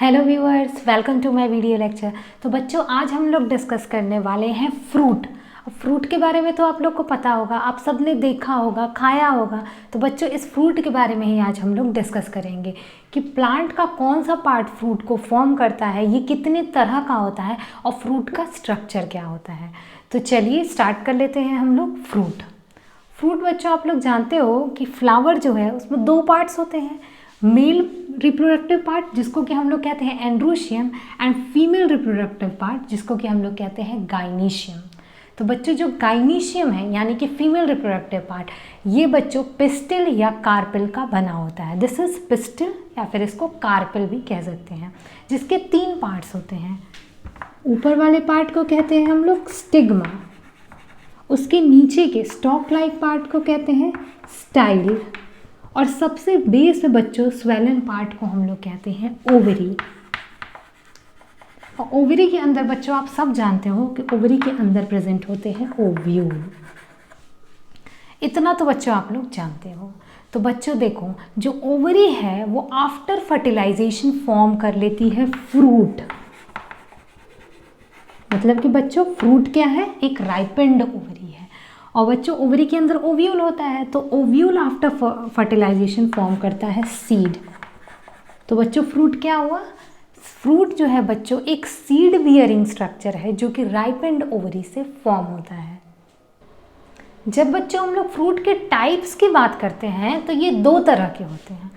Hello viewers, welcome to my video lecture. तो बच्चों, आज हम लोग डिस्कस करने वाले हैं फ्रूट। अब फ्रूट के बारे में तो आप लोग को पता होगा, आप सब ने देखा होगा, खाया होगा। तो बच्चों, इस फ्रूट के बारे में ही आज हम लोग डिस्कस करेंगे कि प्लांट का कौन सा पार्ट फ्रूट को फॉर्म करता है, ये कितने तरह का होता है और फ्रूट का स्ट्रक्चर क्या होता है। तो चलिए स्टार्ट कर लेते हैं हम लोग। फ्रूट बच्चों, आप लोग जानते हो कि फ्लावर जो है उसमें दो पार्ट्स होते हैं, मेल रिप्रोडक्टिव पार्ट जिसको कि हम लोग कहते हैं androecium and female reproductive part जिसको कि हम लोग कहते हैं गाइनीशियम। तो बच्चों, जो गाइनीशियम है यानी कि फीमेल रिप्रोडक्टिव पार्ट, ये बच्चों पिस्टिल या कार्पिल का बना होता है। दिस इज पिस्टिल या फिर इसको कार्पिल भी कह सकते हैं, जिसके 3 पार्ट्स होते हैं। ऊपर वाले पार्ट को कहते हैं हम लोग स्टिग्मा, उसके नीचे के स्टॉक लाइक पार्ट को कहते हैं स्टाइल, और सबसे बेस में बच्चों स्वेलन पार्ट को हम लोग कहते हैं ओवरी। और ओवरी के अंदर बच्चों आप सब जानते हो कि ओवरी के अंदर प्रेजेंट होते हैं ओव्यूल। इतना तो बच्चों आप लोग जानते हो। तो बच्चों देखो, जो ओवरी है वो आफ्टर फर्टिलाइजेशन फॉर्म कर लेती है फ्रूट। मतलब कि बच्चों फ्रूट क्या है, एक राइपेंड ओवरी है। और बच्चों ओवरी के अंदर ओव्यूल होता है, तो ओव्यूल आफ्टर फर्टिलाइजेशन फॉर्म करता है सीड। तो बच्चों फ्रूट क्या हुआ, फ्रूट जो है बच्चों एक सीड बियरिंग स्ट्रक्चर है जो कि राइपेंड ओवरी से फॉर्म होता है। जब बच्चों हम लोग फ्रूट के टाइप्स की बात करते हैं तो ये 2 तरह के होते हैं,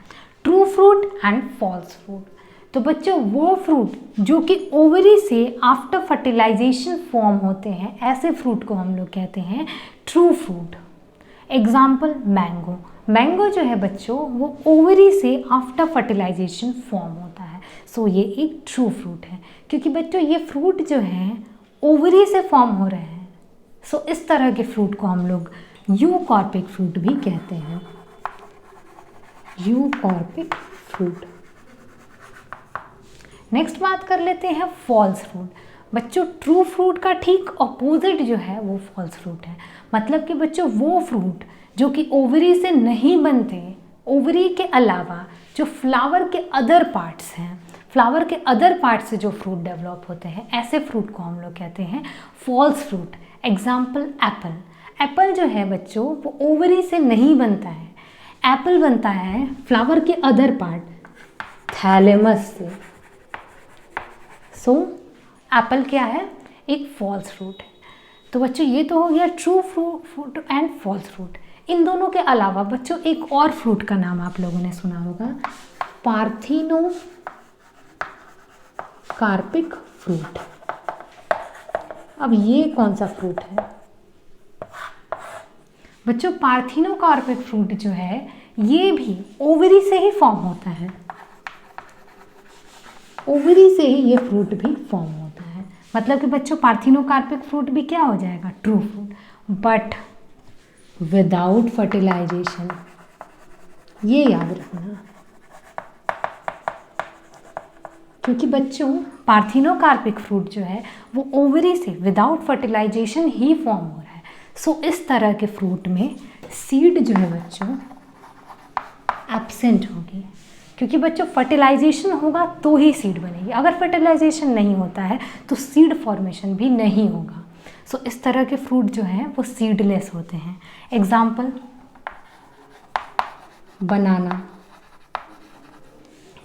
true fruit and false fruit. तो बच्चों वो फ्रूट जो कि ओवरी से आफ्टर फर्टिलाइजेशन फॉर्म होते हैं, ऐसे फ्रूट को हम लोग कहते हैं true fruit. Example mango. Mango जो है बच्चों वो ओवरी से आफ्टर फर्टिलाइजेशन फॉर्म होता है, सो ये एक ट्रू फ्रूट है। क्योंकि बच्चों ये फ्रूट जो हैं ओवरी से फॉर्म हो रहे हैं, सो इस तरह के फ्रूट को हम लोग यूकॉर्पिक फ्रूट भी कहते हैं। यूकॉर्पिक फ्रूट। नेक्स्ट बात कर लेते हैं फॉल्स फ्रूट। बच्चों ट्रू फ्रूट का ठीक अपोजिट जो है वो फॉल्स फ्रूट है। मतलब कि बच्चों वो फ्रूट जो कि ओवरी से नहीं बनते, ओवरी के अलावा जो फ्लावर के अदर पार्ट्स हैं, फ्लावर के अदर पार्ट से जो फ्रूट डेवलप होते हैं, ऐसे फ्रूट को हम लोग कहते हैं false fruit. Example apple. Apple जो है बच्चों वो ओवरी से नहीं बनता है, एप्पल बनता है फ्लावर के अदर पार्ट थैलेमस से। सो एप्पल क्या है, एक फॉल्स फ्रूट है। तो बच्चों ये तो हो गया true fruit and false fruit. इन दोनों के अलावा बच्चों एक और फ्रूट का नाम आप लोगों ने सुना होगा, पार्थिनो कार्पिक फ्रूट। अब ये कौन सा फ्रूट है बच्चों, पार्थिनो कार्पिक फ्रूट जो है ये भी ओवरी से ही फॉर्म होता है, ओवरी से ही ये फ्रूट भी फॉर्म होता है। मतलब कि बच्चों पार्थिनोकार्पिक फ्रूट भी क्या हो जाएगा, true fruit, but without fertilisation. ये याद रखना, क्योंकि बच्चों पार्थिनोकार्पिक फ्रूट जो है वो ओवरी से विदाउट फर्टिलाइजेशन ही फॉर्म हो रहा है। सो इस तरह के फ्रूट में सीड जो है बच्चों एब्सेंट होगी, क्योंकि बच्चों फर्टिलाइजेशन होगा तो ही सीड बनेगी। अगर फर्टिलाइजेशन नहीं होता है तो सीड फॉर्मेशन भी नहीं होगा। सो इस तरह के फ्रूट जो हैं वो सीडलेस होते हैं। एग्जाम्पल बनाना।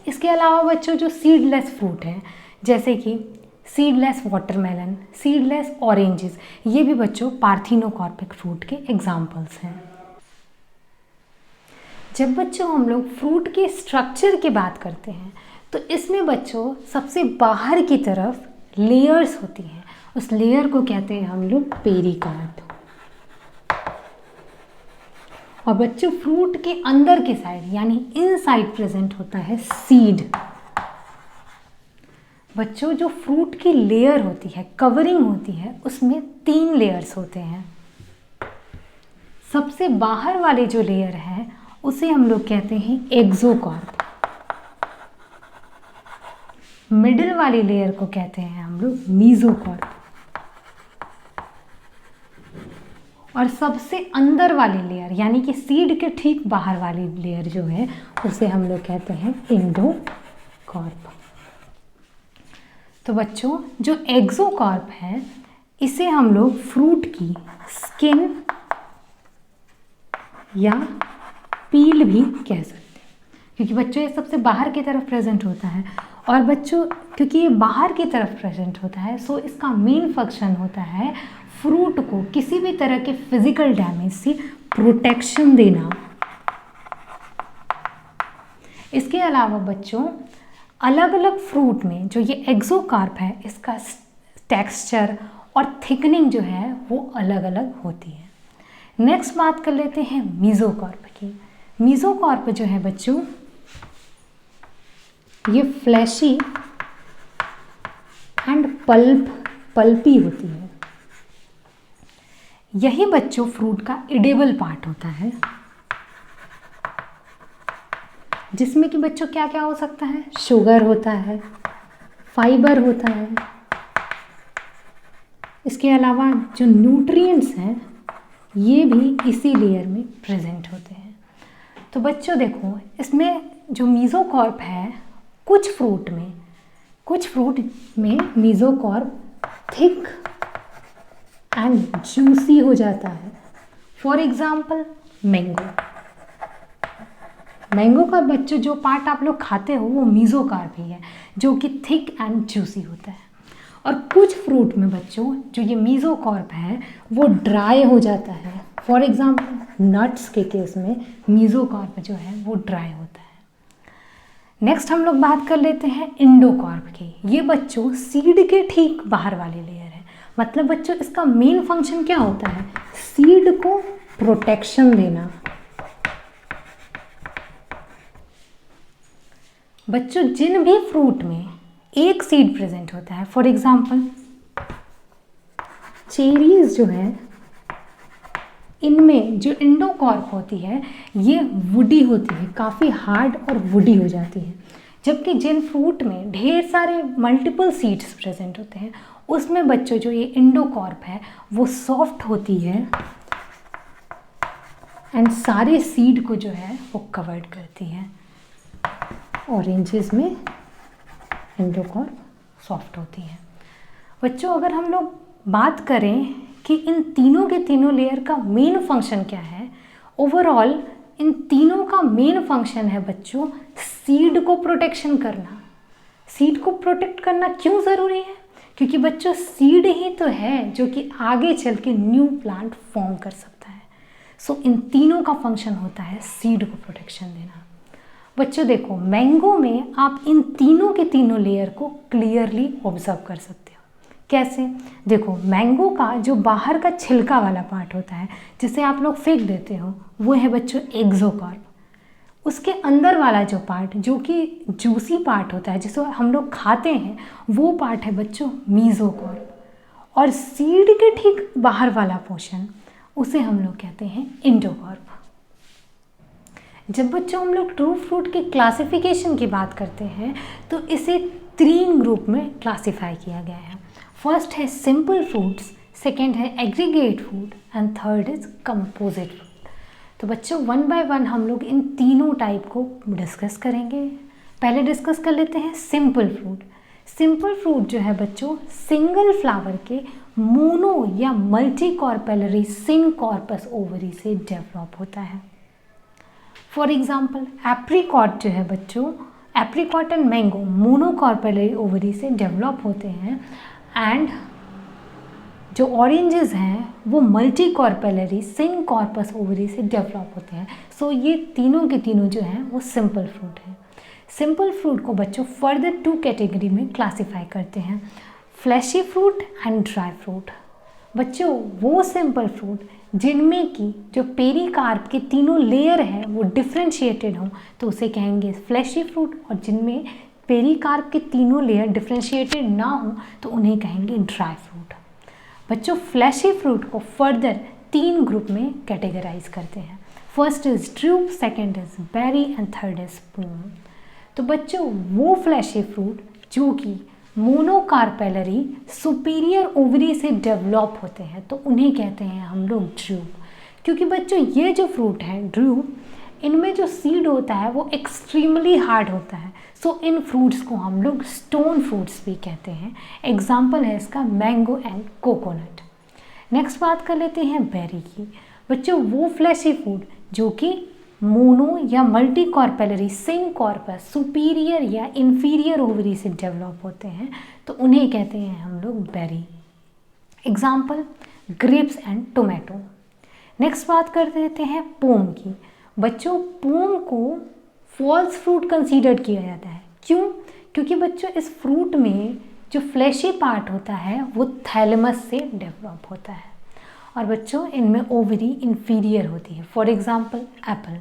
इसके अलावा बच्चों जो सीडलेस फ्रूट है जैसे कि सीडलेस वाटरमेलन, सीडलेस ऑरेंजेस, ये भी बच्चों पार्थिनोकार्पिक फ्रूट के एग्जाम्पल्स हैं। जब बच्चों हम लोग फ्रूट के स्ट्रक्चर की बात करते हैं तो इसमें बच्चों सबसे बाहर की तरफ लेयर्स होती हैं, उस लेयर को कहते हैं हम लोग पेरिकार्ड। और बच्चों फ्रूट के अंदर के साइड यानी इनसाइड प्रेजेंट होता है सीड। बच्चों जो फ्रूट की लेयर होती है, कवरिंग होती है, उसमें 3 लेयर्स होते हैं। सबसे बाहर वाली जो लेयर है उसे हम लोग कहते हैं एक्सोकार्प। मिडिल वाली लेयर को कहते हैं हम लोग मीजोकार्प, और सबसे अंदर वाली लेयर यानी कि सीड के ठीक बाहर वाली लेयर जो है उसे हम लोग कहते हैं एंडोकार्प। तो बच्चों जो एक्सोकार्प है इसे हम लोग फ्रूट की स्किन या पील भी कह सकते हैं, क्योंकि बच्चों ये सबसे बाहर की तरफ प्रेजेंट होता है। और बच्चों क्योंकि ये बाहर की तरफ प्रेजेंट होता है सो इसका मेन फंक्शन होता है फ्रूट को किसी भी तरह के फिजिकल डैमेज से प्रोटेक्शन देना। इसके अलावा बच्चों अलग अलग फ्रूट में जो ये एक्सोकार्प है इसका टेक्सचर और थिकनिंग जो है वो अलग अलग होती है। नेक्स्ट बात कर लेते हैं मीजोकार्प की। मीजोकार्प जो है बच्चों ये फ्लैशी एंड पल्पी होती है। यही बच्चों फ्रूट का एडिबल पार्ट होता है, जिसमें कि बच्चों क्या क्या हो सकता है, शुगर होता है, फाइबर होता है, इसके अलावा जो न्यूट्रिएंट्स हैं ये भी इसी लेयर में प्रेजेंट होते हैं। तो बच्चों देखो इसमें जो मीजोकार्प है कुछ फ्रूट में मीजोकार्प थिक एंड जूसी हो जाता है। फॉर एग्जाम्पल मैंगो का बच्चों जो पार्ट आप लोग खाते हो वो मीजोकार्प ही है जो कि थिक एंड जूसी होता है। और कुछ फ्रूट में बच्चों जो ये मीजोकार्प है वो ड्राई हो जाता है। फॉर एग्जाम्पल नट्स के केस में मीजोकार्प जो है वो ड्राई होता है। नेक्स्ट हम लोग बात कर लेते हैं इंडोकार्प की। ये बच्चों सीड के ठीक बाहर वाले लेयर है। मतलब बच्चों इसका मेन फंक्शन क्या होता है, सीड को प्रोटेक्शन देना। बच्चों जिन भी फ्रूट में एक सीड प्रेजेंट होता है, फॉर एग्जाम्पल चेरीज जो है इनमें जो इंडोकार्प होती है ये वुडी होती है, काफ़ी हार्ड और वुडी हो जाती है। जबकि जिन फ्रूट में ढेर सारे मल्टीपल सीड्स प्रेजेंट होते हैं उसमें बच्चों जो ये इंडोकार्प है वो सॉफ्ट होती है एंड सारे सीड को जो है वो कवर्ड करती है। ऑरेंजेस में इंडोकार्प सॉफ्ट होती है। बच्चों अगर हम लोग बात करें कि इन तीनों के तीनों लेयर का मेन फंक्शन क्या है, ओवरऑल इन तीनों का मेन फंक्शन है बच्चों सीड को प्रोटेक्शन करना। सीड को प्रोटेक्ट करना क्यों ज़रूरी है, क्योंकि बच्चों सीड ही तो है जो कि आगे चल के न्यू प्लांट फॉर्म कर सकता है। सो इन तीनों का फंक्शन होता है सीड को प्रोटेक्शन देना। बच्चों देखो मैंगो में आप इन तीनों के तीनों लेयर को क्लियरली ऑब्जर्व कर सकते हो। कैसे, देखो मैंगो का जो बाहर का छिलका वाला पार्ट होता है जिसे आप लोग फेंक देते हो वो है बच्चों एक्सोकार्प। उसके अंदर वाला जो पार्ट जो कि जूसी पार्ट होता है जिसे हम लोग खाते हैं वो पार्ट है बच्चों मीजोकार्प। और सीड के ठीक बाहर वाला पोर्शन उसे हम लोग कहते हैं इंडोकार्प। जब बच्चों हम लोग ट्रू फ्रूट की क्लासिफिकेशन की बात करते हैं तो इसे 3 ग्रुप में क्लासिफाई किया गया है। फर्स्ट है सिंपल फ्रूट्स, सेकेंड है aggregate food and third is composite food. तो बच्चों 1 बाय 1 हम लोग इन तीनों टाइप को डिस्कस करेंगे। पहले डिस्कस कर लेते हैं सिंपल फ्रूट। सिंपल फ्रूट जो है बच्चों सिंगल फ्लावर के मोनो या मल्टी कॉर्पेलरी सिनकॉर्पस ओवरी से डेवलप होता है। फॉर एग्जाम्पल एप्रीकॉट जो है बच्चों, एप्रीकॉट एंड मैंगो मोनोकॉर्पेलरी ओवरी से डेवलप होते हैं एंड जो ऑरेंजेस हैं वो मल्टी कॉर्पेलरी सिनकॉर्पस ओवरी से डेवलप होते हैं। सो ये तीनों के तीनों जो हैं वो सिंपल फ्रूट हैं। सिंपल फ्रूट को बच्चों फर्दर 2 कैटेगरी में क्लासिफाई करते हैं, fleshy fruit and dry fruit. बच्चों वो सिंपल फ्रूट जिनमें की जो पेरिकार्प के तीनों लेयर हैं वो डिफ्रेंशिएटेड हों तो उसे कहेंगे फ्लैशी फ्रूट, और जिनमें पेरिकार्प के तीनों लेयर डिफ्रेंशिएटेड ना हो तो उन्हें कहेंगे ड्राई फ्रूट। बच्चों फ्लैशी फ्रूट को फर्दर 3 ग्रुप में कैटेगराइज करते हैं। First is drupe, second is berry and third is pome. तो बच्चों वो फ्लैशी फ्रूट जो कि मोनोकार्पेलरी सुपीरियर ओवरी से डेवलप होते हैं तो उन्हें कहते हैं हम लोग ड्रूप। क्योंकि बच्चों ये जो फ्रूट है ड्रूप इनमें जो सीड होता है वो एक्सट्रीमली हार्ड होता है। सो इन फ्रूट्स को हम लोग स्टोन फ्रूट्स भी कहते हैं। एग्जाम्पल है इसका मैंगो एंड कोकोनट। नेक्स्ट बात कर लेते हैं बेरी की। बच्चों वो फ्लैशी फूड जो कि मोनो या multi carpellary, syncarpous, superior या इंफीरियर ओवरी से डेवलप होते हैं, तो उन्हें कहते हैं हम लोग berry. Example grapes and tomato. Next बात कर देते हैं पोम की। बच्चों पोम को फॉल्स फ्रूट कंसीडर किया जाता है। क्यों? क्योंकि बच्चों इस फ्रूट में जो फ्लैशी पार्ट होता है वो थैलेमस से डेवलप होता है और बच्चों इनमें ओवरी इंफीरियर होती है। For example Apple.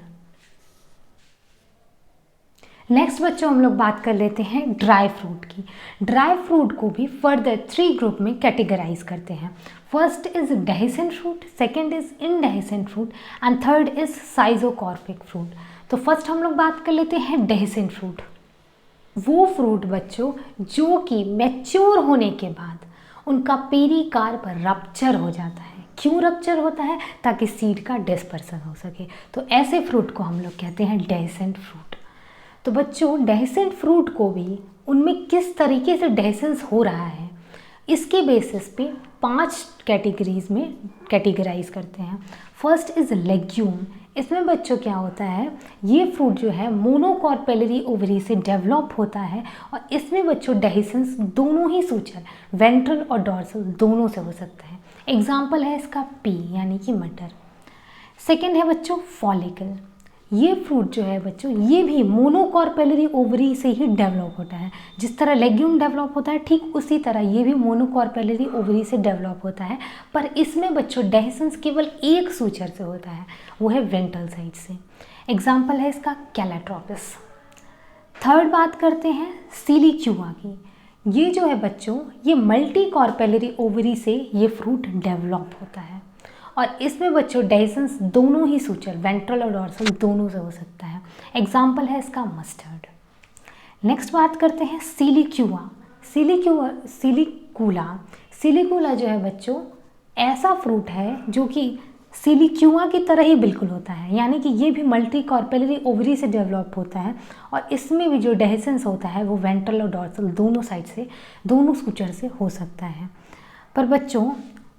नेक्स्ट बच्चों हम लोग बात कर लेते हैं ड्राई फ्रूट की। ड्राई फ्रूट को भी फर्दर 3 ग्रुप में कैटेगराइज करते हैं। First is dehiscent fruit, second is indehiscent fruit and third is schizocarpic fruit. तो फर्स्ट हम लोग बात कर लेते हैं डेहिसेंट फ्रूट। वो फ्रूट बच्चों जो कि मैच्योर होने के बाद उनका पेरिकार्प रप्चर हो जाता है। क्यों रप्चर होता है? ताकि सीड का डिस्पर्सन हो सके। तो ऐसे फ्रूट को हम लोग कहते हैं डेहिसेंट फ्रूट। तो बच्चों डेहिसेंट फ्रूट को भी उनमें किस तरीके से डेहिसेंस हो रहा है इसके बेसिस पे 5 कैटेगरीज में कैटेगराइज करते हैं। First is legume. इसमें बच्चों क्या होता है, ये फ्रूट जो है मोनोकॉर्पेलरी ओवरी से डेवलप होता है और इसमें बच्चों डेहिसेंस दोनों ही सूचर वेंट्रल और डॉर्सल दोनों से हो सकता है। एग्जाम्पल है इसका पी यानी कि मटर। सेकेंड है बच्चों फॉलिकल। ये फ्रूट जो है बच्चों ये भी मोनोकॉर्पेलरी ओवरी से ही डेवलप होता है। जिस तरह लेग्यूम डेवलप होता है ठीक उसी तरह ये भी मोनोकॉर्पेलरी ओवरी से डेवलप होता है, पर इसमें बच्चों डेहिसेंस केवल एक सूचर से होता है, वो है वेंट्रल साइड से। एग्जाम्पल है इसका कैलाट्रोपिस। थर्ड बात करते हैं सिलिक्यूआ की। ये जो है बच्चों ये मल्टी कॉर्पेलरी ओवरी से ये फ्रूट डेवलप होता है और इसमें बच्चों डेहिसेंस दोनों ही सूचर वेंट्रल और डॉर्सल दोनों से हो सकता है। एग्जाम्पल है इसका मस्टर्ड। नेक्स्ट बात करते हैं सिलिक्यूआ। सिलिकुला जो है बच्चों ऐसा फ्रूट है जो कि सिलिक्यूआ की तरह ही बिल्कुल होता है, यानी कि ये भी मल्टी कॉर्पेलरी ओवरी से डेवलप होता है और इसमें भी जो डेहिसेंस होता है वो वेंट्रल और डॉर्सल दोनों साइड से दोनों सूचर से हो सकता है। पर बच्चों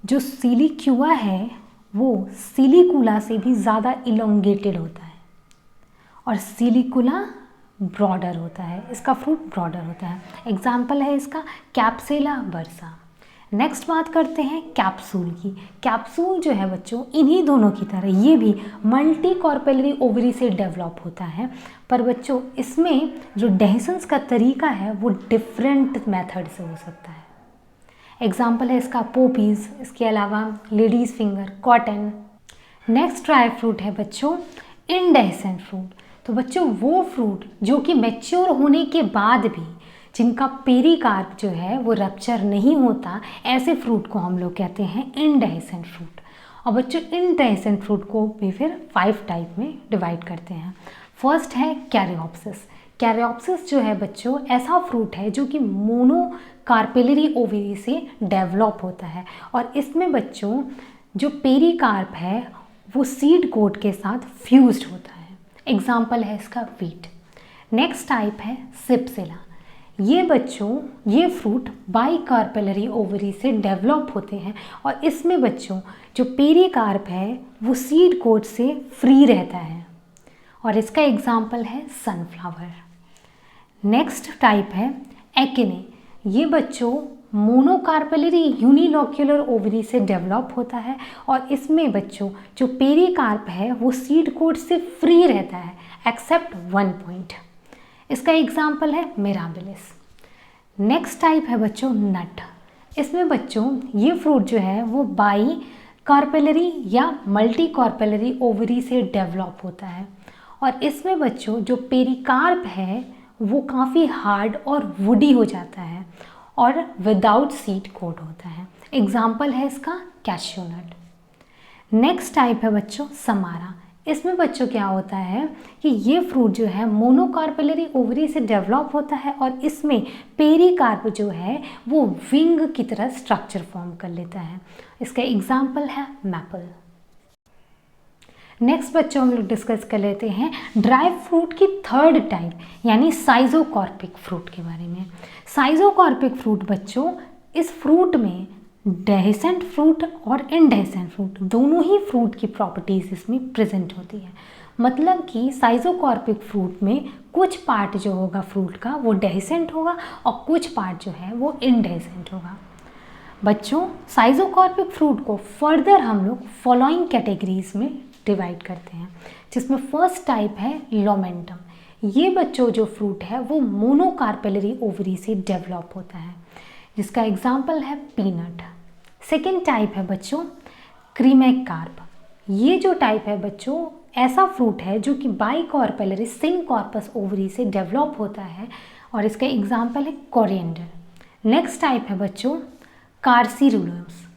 जो सिलिक्यूआ है वो सिलिकुला से भी ज़्यादा इलोंगेटेड होता है और सिलिकुला ब्रॉडर होता है, इसका फ्रूट ब्रॉडर होता है। एग्जाम्पल है इसका कैप्सेला बर्सा। नेक्स्ट बात करते हैं कैप्सूल की। कैप्सूल जो है बच्चों इन्हीं दोनों की तरह ये भी मल्टी कॉर्पेलरी ओवरी से डेवलप होता है, पर बच्चों इसमें जो डेहिसेंस का तरीका है वो डिफरेंट मेथड से हो सकता है। एग्जाम्पल है इसका पोपीज़, इसके अलावा ladies finger, cotton. Next dry fruit है बच्चों इनडेहिसेंट फ्रूट। तो बच्चों वो फ्रूट जो कि मैच्योर होने के बाद भी जिनका पेरिकार्प जो है वो रप्चर नहीं होता, ऐसे फ्रूट को हम लोग कहते हैं इनडेहिसेंट फ्रूट। और बच्चों इनडेहिसेंट फ्रूट को भी फिर 5 टाइप में डिवाइड करते हैं। फर्स्ट है कैरियोप्सिस। कैरियोप्सिस जो है बच्चों ऐसा फ्रूट है जो कि मोनोकार्पेलरी ओवरी से डेवलप होता है और इसमें बच्चों जो पेरिकार्प है वो सीड कोट के साथ फ्यूज्ड होता है। एग्जाम्पल है इसका वीट। नेक्स्ट टाइप है सिप्सिला। ये बच्चों ये फ्रूट बाइकार्पेलरी ओवरी से डेवलप होते हैं और इसमें बच्चों जो पेरिकार्प है वो सीड कोट से फ्री रहता है और इसका एग्जाम्पल है सनफ्लावर। नेक्स्ट टाइप है एकिने। ये बच्चों मोनोकार्पेलरी यूनिलोक्यूलर ओवरी से डेवलप होता है और इसमें बच्चों जो पेरिकार्प है वो सीड कोट से फ्री रहता है एक्सेप्ट 1 पॉइंट। इसका एग्जाम्पल है मिराबिलिस। नेक्स्ट टाइप है बच्चों नट। इसमें बच्चों ये फ्रूट जो है वो बाई कार्पेलरी या मल्टी कार्पेलरी ओवरी से डेवलप होता है और इसमें बच्चों जो पेरिकार्प है वो काफ़ी हार्ड और वुडी हो जाता है और विदाउट सीड कोट होता है। एग्जाम्पल है इसका कैश्यू नट। नेक्स्ट टाइप है बच्चों समारा। इसमें बच्चों क्या होता है कि ये फ्रूट जो है मोनोकार्पेलरी ओवरी से डेवलप होता है और इसमें पेरिकार्प जो है वो विंग की तरह स्ट्रक्चर फॉर्म कर लेता है। इसका एग्जाम्पल है मैपल। नेक्स्ट बच्चों हम लोग डिस्कस कर लेते हैं ड्राई फ्रूट की थर्ड टाइप यानी साइजोकॉर्पिक फ्रूट के बारे में। साइजोकॉर्पिक फ्रूट बच्चों, इस फ्रूट में डेहिसेंट फ्रूट और इनडेहिसेंट फ्रूट दोनों ही फ्रूट की प्रॉपर्टीज़ इसमें प्रेजेंट होती है। मतलब कि साइजोकॉर्पिक फ्रूट में कुछ पार्ट जो होगा फ्रूट का वो डेहिसेंट होगा और कुछ पार्ट जो है वो इनडेहिसेंट होगा। बच्चों, साइजोकॉर्पिक फ्रूट को फर्दर हम लोग फॉलोइंग कैटेगरीज में डिवाइड करते हैं, जिसमें फर्स्ट टाइप है लोमेंटम। ये बच्चों जो फ्रूट है वो मोनोकार्पेलरी ओवरी से डेवलप होता है, जिसका एग्जाम्पल है पीनट। सेकेंड टाइप है बच्चों क्रीमेकार्प। ये जो टाइप है बच्चों ऐसा फ्रूट है जो कि बाइकॉर्पेलरी सिनकॉर्पस ओवरी से डेवलप होता है और इसका एग्जाम्पल है कोरिएंडर। नेक्स्ट टाइप है बच्चों कार्सीरुलम्स।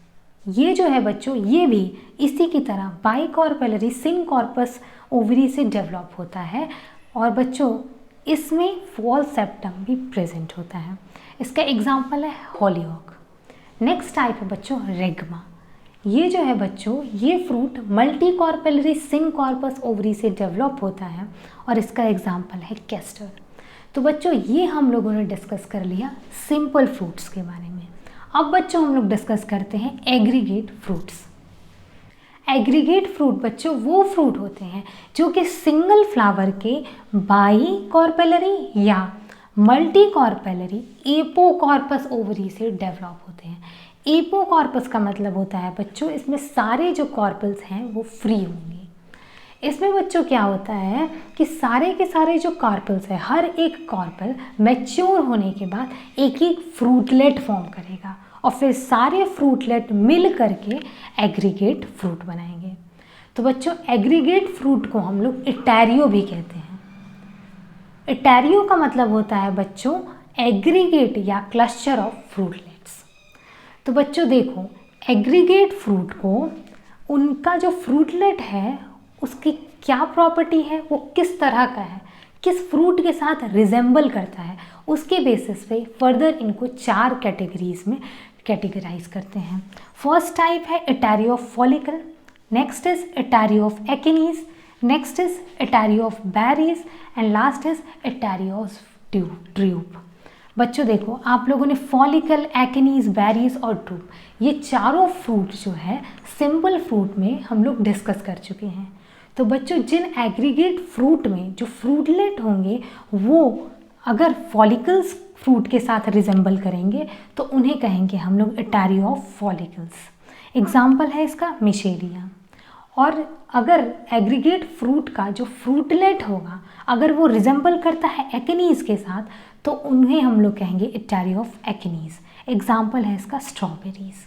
ये जो है बच्चों ये भी इसी की तरह बाइकॉर्पेलरी सिनकॉर्पस ओवरी से डेवलप होता है और बच्चों इसमें फॉल सेप्टम भी प्रेजेंट होता है। इसका एग्जाम्पल है हॉलीहॉक। नेक्स्ट टाइप है बच्चों रेगमा। ये जो है बच्चों ये फ्रूट मल्टीकॉर्पेलरी सिनकॉर्पस ओवरी से डेवलप होता है और इसका एग्जाम्पल है केस्टर। तो बच्चों ये हम लोगों ने डिस्कस कर लिया सिंपल फ्रूट्स के बारे में। अब बच्चों हम लोग डिस्कस करते हैं एग्रीगेट फ्रूट्स। एग्रीगेट फ्रूट बच्चों वो फ्रूट होते हैं जो कि सिंगल फ्लावर के बाइकॉर्पेलरी या मल्टीकॉर्पेलरी एपोकॉर्पस ओवरी से डेवलप होते हैं। एपोकॉर्पस का मतलब होता है बच्चों इसमें सारे जो कॉर्पल्स हैं वो फ्री होंगे। इसमें बच्चों क्या होता है कि सारे के सारे जो कॉर्पल्स है हर एक कॉर्पल मैच्योर होने के बाद एक एक फ्रूटलेट फॉर्म करेगा और फिर सारे फ्रूटलेट मिल करके एग्रीगेट फ्रूट बनाएंगे। तो बच्चों एग्रीगेट फ्रूट को हम लोग इटैरियो भी कहते हैं। इटैरियो का मतलब होता है बच्चों एग्रीगेट या क्लस्टर ऑफ फ्रूटलेट्स। तो बच्चों देखो एग्रीगेट फ्रूट को उनका जो फ्रूटलेट है उसकी क्या प्रॉपर्टी है, वो किस तरह का है, किस फ्रूट के साथ रिजेंबल करता है, उसके बेसिस पे फर्दर इनको 4 कैटेगरीज में कैटेगराइज करते हैं। फर्स्ट टाइप है etaerio of follicle, next is etaerio of achenes, next is etaerio of berries and last is etaerio of drupe. बच्चों देखो आप लोगों ने फॉलिकल, एकिनीज, बैरीज और ड्रूप ये चारों फ्रूट जो है सिंपल फ्रूट में हम लोग डिस्कस कर चुके हैं। तो बच्चों जिन एग्रीगेट फ्रूट में जो फ्रूटलेट होंगे वो अगर फॉलिकल्स फ्रूट के साथ रिजेंबल करेंगे तो उन्हें कहेंगे हम लोग इटैरियो ऑफ फॉलिकल्स। एग्जाम्पल है इसका मिशेलिया। और अगर एग्रीगेट फ्रूट का जो फ्रूटलेट होगा अगर वो रिजेंबल करता है एकिनीज के साथ तो उन्हें हम लोग कहेंगे इटैरियो ऑफ एकिनीज। एग्जाम्पल है इसका स्ट्रॉबेरीज।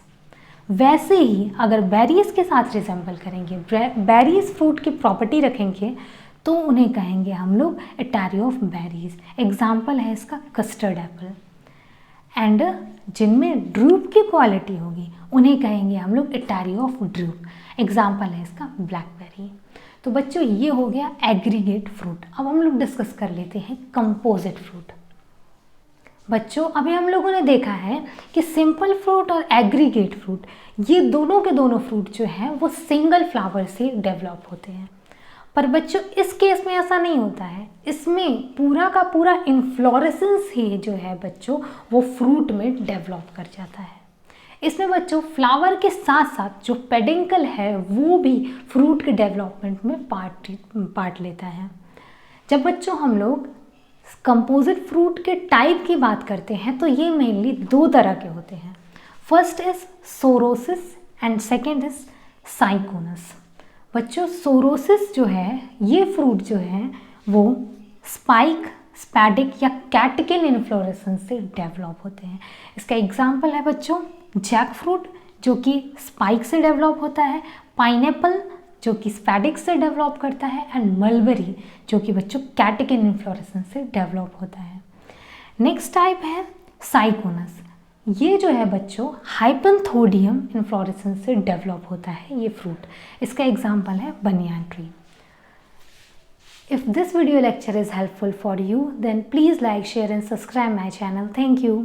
वैसे ही अगर बेरीज के साथ रिजेंबल करेंगे, बेरीज फ्रूट की प्रॉपर्टी रखेंगे तो उन्हें कहेंगे हम लोग इटैरियो ऑफ बेरीज। एग्जाम्पल है इसका कस्टर्ड एप्पल। एंड जिनमें ड्रूप की क्वालिटी होगी उन्हें कहेंगे हम लोग इटैरियो ऑफ ड्रूप। एग्जाम्पल है इसका ब्लैकबेरी। तो बच्चों ये हो गया एग्रीगेट फ्रूट। अब हम लोग डिस्कस कर लेते हैं कंपोजिट फ्रूट। बच्चों अभी हम लोगों ने देखा है कि सिंपल फ्रूट और एग्रीगेट फ्रूट ये दोनों के दोनों फ्रूट जो हैं वो सिंगल फ्लावर से डेवलप होते हैं। पर बच्चों इस केस में ऐसा नहीं होता है, इसमें पूरा का पूरा इन्फ्लोरेसेंस ही जो है बच्चों वो फ्रूट में डेवलप कर जाता है। इसमें बच्चों फ्लावर के साथ साथ जो पेडिंकल है वो भी फ्रूट के डेवलपमेंट में पार्ट लेता है। जब बच्चों हम लोग कंपोजिट फ्रूट के टाइप की बात करते हैं तो ये मेनली 2 तरह के होते हैं। First is sorosis and second is syconus. बच्चों सोरोसिस जो है ये फ्रूट जो है वो स्पाइक, स्पैडिक या कैटिकल इन्फ्लोरेसेंस से डेवलप होते हैं। इसका एग्जाम्पल है बच्चों जैक फ्रूट जो कि स्पाइक से डेवलप होता है, पाइनएप्पल जो कि स्पैडिक से डेवलप करता है एंड मलबेरी जो कि बच्चों कैटिकल इन्फ्लोरेसेंस से डेवलप होता है। नेक्स्ट टाइप है साइकोनस। ये जो है बच्चों हाइपेंथोडियम इन्फ्लोरेसेंस से डेवलप होता है ये फ्रूट। इसका एग्जाम्पल है banyan tree. If this video lecture is helpful for you, then please like, share and subscribe my channel. Thank you.